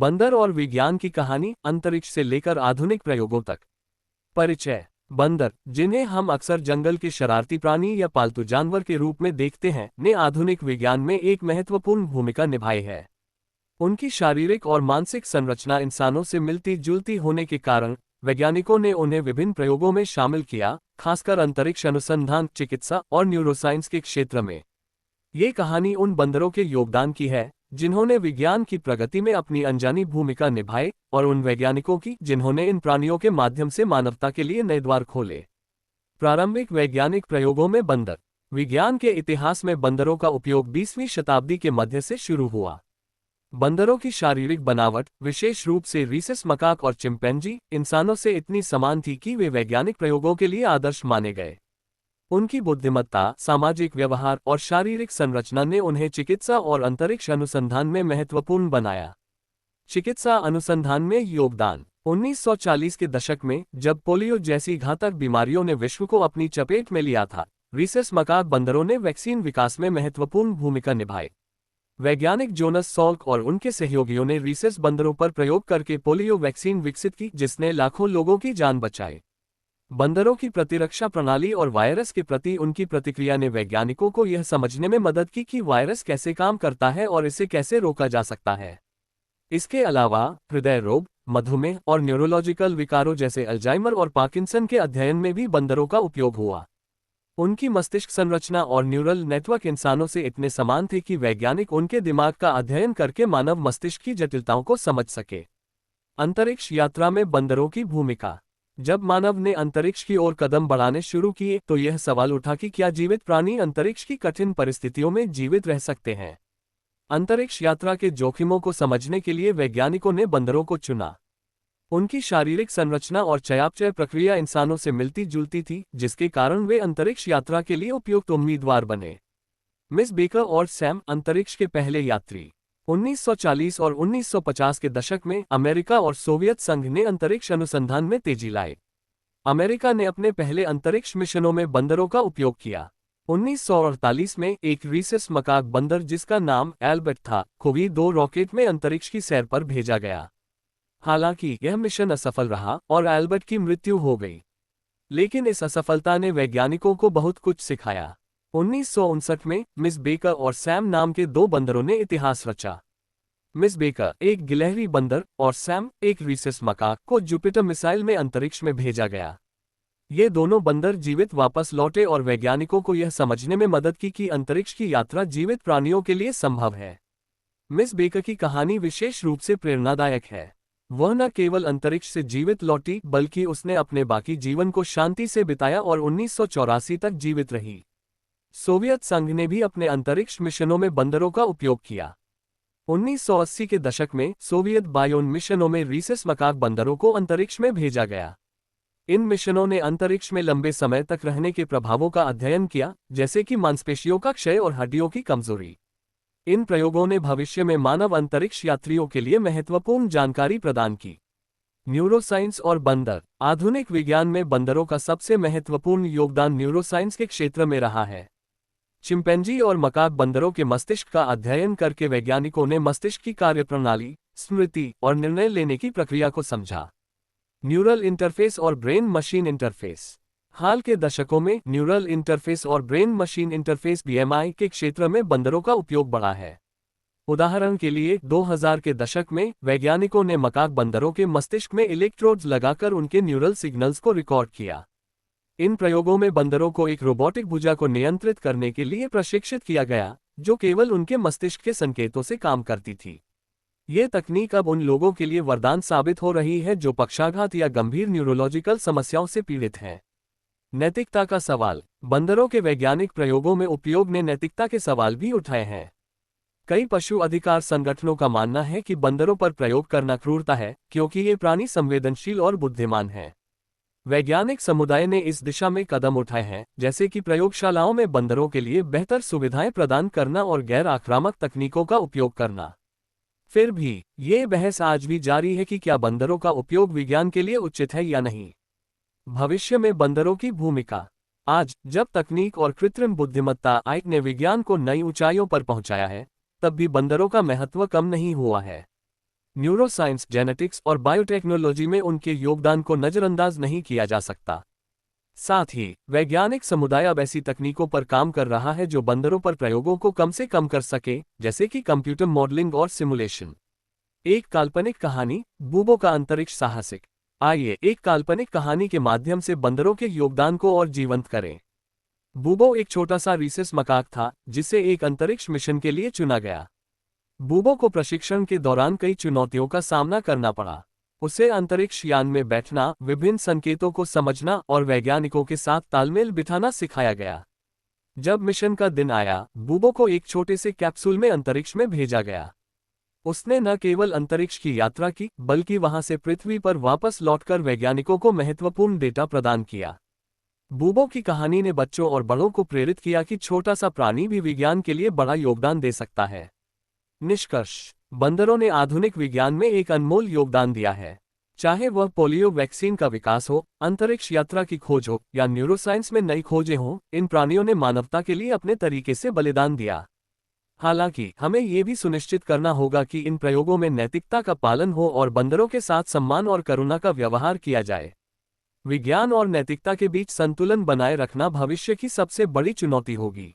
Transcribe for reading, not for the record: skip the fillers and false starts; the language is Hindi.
बंदर और विज्ञान की कहानी, अंतरिक्ष से लेकर आधुनिक प्रयोगों तक। परिचय। बंदर, जिन्हें हम अक्सर जंगल के शरारती प्राणी या पालतू जानवर के रूप में देखते हैं, ने आधुनिक विज्ञान में एक महत्वपूर्ण भूमिका निभाई है। उनकी शारीरिक और मानसिक संरचना इंसानों से मिलती जुलती होने के कारण वैज्ञानिकों ने उन्हें विभिन्न प्रयोगों में शामिल किया, खासकर अंतरिक्ष अनुसंधान, चिकित्सा और न्यूरोसाइंस के क्षेत्र में। ये कहानी उन बंदरों के योगदान की है जिन्होंने विज्ञान की प्रगति में अपनी अनजानी भूमिका निभाई, और उन वैज्ञानिकों की जिन्होंने इन प्राणियों के माध्यम से मानवता के लिए नए द्वार खोले। प्रारंभिक वैज्ञानिक प्रयोगों में बंदर। विज्ञान के इतिहास में बंदरों का उपयोग 20वीं शताब्दी के मध्य से शुरू हुआ। बंदरों की शारीरिक बनावट, विशेष रूप से रीसस मकाक और चिंपैंजी, इंसानों से इतनी समान थी कि वे वैज्ञानिक प्रयोगों के लिए आदर्श माने गए। उनकी बुद्धिमत्ता, सामाजिक व्यवहार और शारीरिक संरचना ने उन्हें चिकित्सा और अंतरिक्ष अनुसंधान में महत्वपूर्ण बनाया। चिकित्सा अनुसंधान में योगदान। 1940 के दशक में, जब पोलियो जैसी घातक बीमारियों ने विश्व को अपनी चपेट में लिया था, रीसस मकाक बंदरों ने वैक्सीन विकास में महत्वपूर्ण भूमिका निभाई। वैज्ञानिक जोनस सॉल्क और उनके सहयोगियों ने रीसस बंदरों पर प्रयोग करके पोलियो वैक्सीन विकसित की, जिसने लाखों लोगों की जान बचाई। बंदरों की प्रतिरक्षा प्रणाली और वायरस के प्रति उनकी प्रतिक्रिया ने वैज्ञानिकों को यह समझने में मदद की कि वायरस कैसे काम करता है और इसे कैसे रोका जा सकता है। इसके अलावा हृदय रोग, मधुमेह और न्यूरोलॉजिकल विकारों जैसे अल्जाइमर और पार्किंसन के अध्ययन में भी बंदरों का उपयोग हुआ। उनकी मस्तिष्क संरचना और न्यूरल नेटवर्क इंसानों से इतने समान थे कि वैज्ञानिक उनके दिमाग का अध्ययन करके मानव मस्तिष्क की जटिलताओं को समझ सके। अंतरिक्ष यात्रा में बंदरों की भूमिका। जब मानव ने अंतरिक्ष की ओर कदम बढ़ाने शुरू किए, तो यह सवाल उठा कि क्या जीवित प्राणी अंतरिक्ष की कठिन परिस्थितियों में जीवित रह सकते हैं। अंतरिक्ष यात्रा के जोखिमों को समझने के लिए वैज्ञानिकों ने बंदरों को चुना। उनकी शारीरिक संरचना और चयापचय प्रक्रिया इंसानों से मिलती जुलती थी, जिसके कारण वे अंतरिक्ष यात्रा के लिए उपयुक्त उम्मीदवार बने। मिस बेकर और सैम, अंतरिक्ष के पहले यात्री। 1940 और 1950 के दशक में अमेरिका और सोवियत संघ ने अंतरिक्ष अनुसंधान में तेजी लाई। अमेरिका ने अपने पहले अंतरिक्ष मिशनों में बंदरों का उपयोग किया। 1948 में एक रीसस मकाक बंदर, जिसका नाम एल्बर्ट था, को V2 रॉकेट में अंतरिक्ष की सैर पर भेजा गया। हालांकि यह मिशन असफल रहा और एल्बर्ट की मृत्यु हो गई, लेकिन इस असफलता ने वैज्ञानिकों को बहुत कुछ सिखाया। 1959 में मिस बेकर और सैम नाम के दो बंदरों ने इतिहास रचा। मिस बेकर, एक गिलहरी बंदर, और सैम, एक रीसस मकाक, को जुपिटर मिसाइल में अंतरिक्ष में भेजा गया। ये दोनों बंदर जीवित वापस लौटे और वैज्ञानिकों को यह समझने में मदद की कि अंतरिक्ष की यात्रा जीवित प्राणियों के लिए संभव है। मिस बेकर की कहानी विशेष रूप से प्रेरणादायक है। वह न केवल अंतरिक्ष से जीवित लौटी, बल्कि उसने अपने बाकी जीवन को शांति से बिताया और 1984 तक जीवित रही। सोवियत संघ ने भी अपने अंतरिक्ष मिशनों में बंदरों का उपयोग किया। 1980 के दशक में सोवियत बायोन मिशनों में रीसस मकाक बंदरों को अंतरिक्ष में भेजा गया। इन मिशनों ने अंतरिक्ष में लंबे समय तक रहने के प्रभावों का अध्ययन किया, जैसे कि मांसपेशियों का क्षय और हड्डियों की कमजोरी। इन प्रयोगों ने भविष्य में मानव अंतरिक्ष यात्रियों के लिए महत्वपूर्ण जानकारी प्रदान की। न्यूरोसाइंस और बंदर। आधुनिक विज्ञान में बंदरों का सबसे महत्वपूर्ण योगदान न्यूरोसाइंस के क्षेत्र में रहा है। चिंपैंजी और मकाक बंदरों के मस्तिष्क का अध्ययन करके वैज्ञानिकों ने मस्तिष्क की कार्यप्रणाली, स्मृति और निर्णय लेने की प्रक्रिया को समझा। न्यूरल इंटरफेस और ब्रेन मशीन इंटरफेस। हाल के दशकों में न्यूरल इंटरफेस और ब्रेन मशीन इंटरफेस BMI के क्षेत्र में बंदरों का उपयोग बढ़ा है। उदाहरण के लिए 2000 के दशक में वैज्ञानिकों ने मकाक बंदरों के मस्तिष्क में इलेक्ट्रोड्स लगाकर उनके न्यूरल सिग्नल्स को रिकॉर्ड किया। इन प्रयोगों में बंदरों को एक रोबोटिक भुजा को नियंत्रित करने के लिए प्रशिक्षित किया गया, जो केवल उनके मस्तिष्क के संकेतों से काम करती थी। ये तकनीक अब उन लोगों के लिए वरदान साबित हो रही है जो पक्षाघात या गंभीर न्यूरोलॉजिकल समस्याओं से पीड़ित हैं। नैतिकता का सवाल। बंदरों के वैज्ञानिक प्रयोगों में उपयोग ने नैतिकता के सवाल भी उठाए हैं। कई पशु अधिकार संगठनों का मानना है कि बंदरों पर प्रयोग करना क्रूरता है, क्योंकि ये प्राणी संवेदनशील और बुद्धिमान हैं। वैज्ञानिक समुदाय ने इस दिशा में कदम उठाए हैं, जैसे कि प्रयोगशालाओं में बंदरों के लिए बेहतर सुविधाएं प्रदान करना और गैर आक्रामक तकनीकों का उपयोग करना। फिर भी ये बहस आज भी जारी है कि क्या बंदरों का उपयोग विज्ञान के लिए उचित है या नहीं। भविष्य में बंदरों की भूमिका। आज जब तकनीक और कृत्रिम बुद्धिमत्ता AI ने विज्ञान को नई ऊंचाइयों पर पहुंचाया है, तब भी बंदरों का महत्व कम नहीं हुआ है। न्यूरोसाइंस, जेनेटिक्स और बायोटेक्नोलॉजी में उनके योगदान को नज़रअंदाज नहीं किया जा सकता। साथ ही वैज्ञानिक समुदाय अब ऐसी तकनीकों पर काम कर रहा है जो बंदरों पर प्रयोगों को कम से कम कर सके, जैसे कि कंप्यूटर मॉडलिंग और सिमुलेशन। एक काल्पनिक कहानी, बूबो का अंतरिक्ष साहसिक। आइए एक काल्पनिक कहानी के माध्यम से बंदरों के योगदान को और जीवंत करें। बूबो एक छोटा सा रीसस मकाक था जिसे एक अंतरिक्ष मिशन के लिए चुना गया। बूबो को प्रशिक्षण के दौरान कई चुनौतियों का सामना करना पड़ा। उसे अंतरिक्ष यान में बैठना, विभिन्न संकेतों को समझना और वैज्ञानिकों के साथ तालमेल बिठाना सिखाया गया। जब मिशन का दिन आया, बूबो को एक छोटे से कैप्सूल में अंतरिक्ष में भेजा गया। उसने न केवल अंतरिक्ष की यात्रा की, बल्कि वहां से पृथ्वी पर वापस लौटकर वैज्ञानिकों को महत्वपूर्ण डेटा प्रदान किया। बूबो की कहानी ने बच्चों और बड़ों को प्रेरित किया कि छोटा सा प्राणी भी विज्ञान के लिए बड़ा योगदान दे सकता है। निष्कर्ष: बंदरों ने आधुनिक विज्ञान में एक अनमोल योगदान दिया है। चाहे वह पोलियो वैक्सीन का विकास हो, अंतरिक्ष यात्रा की खोज हो या न्यूरोसाइंस में नई खोजें हों, इन प्राणियों ने मानवता के लिए अपने तरीके से बलिदान दिया। हालांकि हमें ये भी सुनिश्चित करना होगा कि इन प्रयोगों में नैतिकता का पालन हो और बंदरों के साथ सम्मान और करुणा का व्यवहार किया जाए। विज्ञान और नैतिकता के बीच संतुलन बनाए रखना भविष्य की सबसे बड़ी चुनौती होगी।